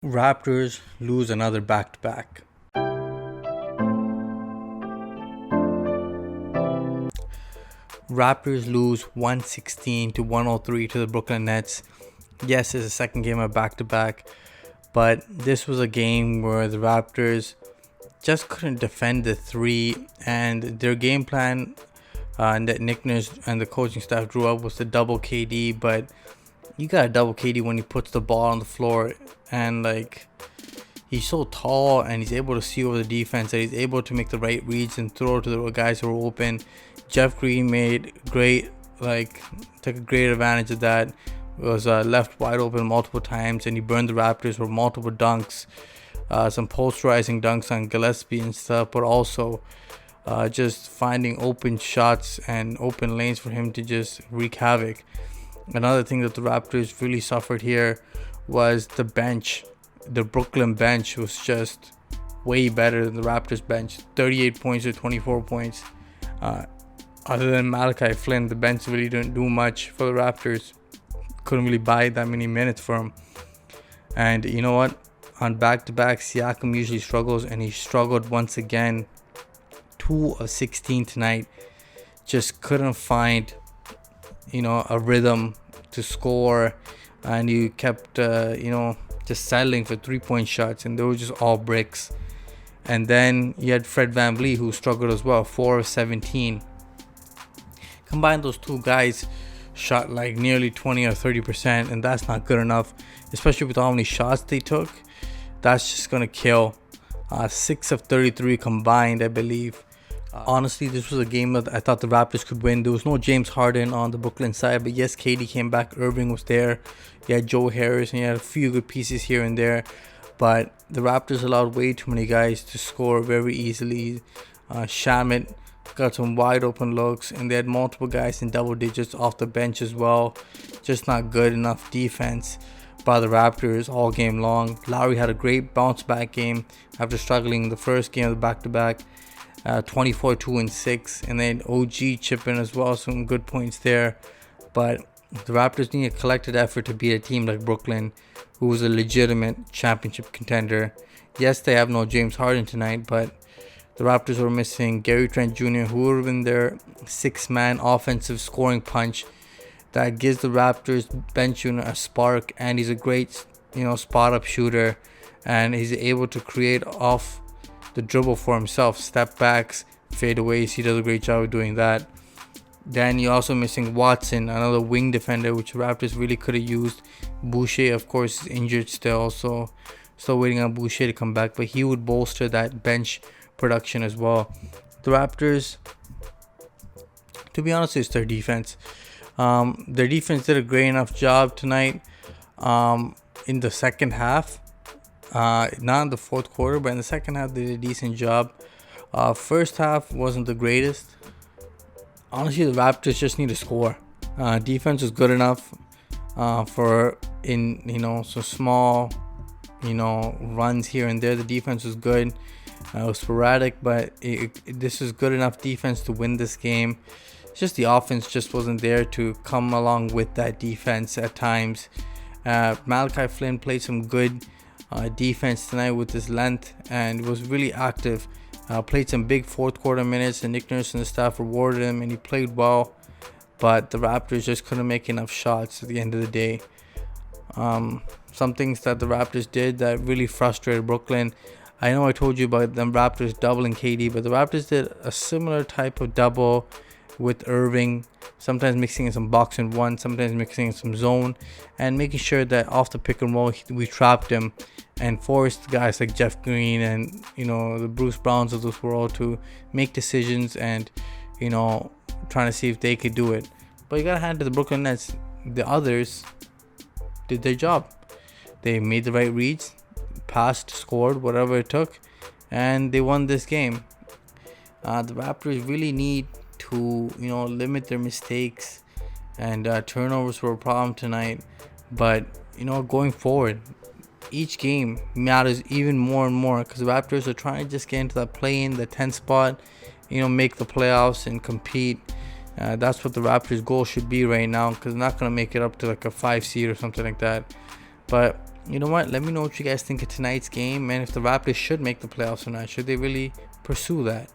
Raptors lose another back-to-back. Raptors lose 116 to 103 to the Brooklyn Nets. Yes, it's the second game of back-to-back, but this was a game where the Raptors just couldn't defend the three, and their game plan that Nick Nurse and the coaching staff drew up was to double KD, but you got to double KD when he puts the ball on the floor, and he's so tall and he's able to see over the defense that he's able to make the right reads and throw to the guys who are open. Jeff Green took a great advantage of that. Was left wide open multiple times, and he burned the Raptors with multiple dunks, some posterizing dunks on Gillespie and stuff, but also just finding open shots and open lanes for him to just wreak havoc. Another thing that the Raptors really suffered here was the bench. The Brooklyn bench was just way better than the Raptors bench. 38 points to 24 points. Other than Malachi Flynn, the bench really didn't do much for the Raptors. Couldn't really buy that many minutes for him. And you know what? On back-to-back, Siakam usually struggles, and he struggled once again. 2 of 16 tonight. Just couldn't find, a rhythm to score, and you kept, just settling for 3-point shots, and they were just all bricks. And then you had Fred VanVleet, who struggled as well, 4 of 17. Combine those two guys, shot like nearly 20 or 30%, and that's not good enough, especially with how many shots they took. That's just gonna kill. 6 of 33 combined, I believe. Honestly, this was a game that I thought the Raptors could win. There was no James Harden on the Brooklyn side, but yes, KD came back. Irving was there. You had Joe Harris, and you had a few good pieces here and there. But the Raptors allowed way too many guys to score very easily. Shamit got some wide open looks, and they had multiple guys in double digits off the bench as well. Just not good enough defense by the Raptors all game long. Lowry had a great bounce back game after struggling in the first game of the back-to-back. 24, 2, and 6, and then OG chipping as well, some good points there. But the Raptors need a collected effort to beat a team like Brooklyn, who was a legitimate championship contender. Yes, they have no James Harden tonight, but the Raptors were missing Gary Trent Jr., who would have been their six-man offensive scoring punch that gives the Raptors bench unit a spark, and he's a great, spot-up shooter, and he's able to create off the dribble for himself, step backs, fadeaways. He does a great job of doing that. Then you're also missing Watson, another wing defender, which Raptors really could have used. Boucher, of course, is injured still, so still waiting on Boucher to come back, but he would bolster that bench production as well. The Raptors, to be honest, it's their defense. Their defense did a great enough job tonight in the second half. Not in the fourth quarter, but in the second half they did a decent job. First half wasn't the greatest. Honestly, the Raptors just need to score. Defense was good enough for some small runs here and there. The defense was good. It was sporadic, but this is good enough defense to win this game. It's just the offense just wasn't there to come along with that defense at times. Malachi Flynn played some good defense tonight with his length and was really active. Played some big fourth quarter minutes, and Nick Nurse and the staff rewarded him, and he played well, but the Raptors just couldn't make enough shots at the end of the day. Some things that the Raptors did that really frustrated Brooklyn. I know I told you about them Raptors doubling KD, but the Raptors did a similar type of double with Irving, sometimes mixing in some box and one, sometimes mixing in some zone, and making sure that off the pick and roll we trapped him and forced guys like Jeff Green and the Bruce Browns of this world to make decisions and trying to see if they could do it. But you gotta hand to the Brooklyn Nets. The others did their job. They made the right reads, passed, scored, whatever it took, and they won this game. The Raptors really need to limit their mistakes, and turnovers were a problem tonight, but going forward each game matters even more and more, because the Raptors are trying to just get into that play-in, the 10th spot, make the playoffs and compete. That's what the Raptors goal should be right now, because they're not going to make it up to like a 5 seed or something like that. But you know what? Let me know what you guys think of tonight's game, and if the Raptors should make the playoffs or not. Should they really pursue that?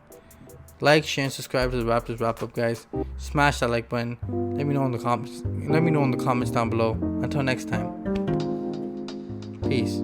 Like, share, and subscribe to the Raptors Wrap Up, guys. Smash that like button. Let me know in the comments. Let me know in the comments down below. Until next time. Peace.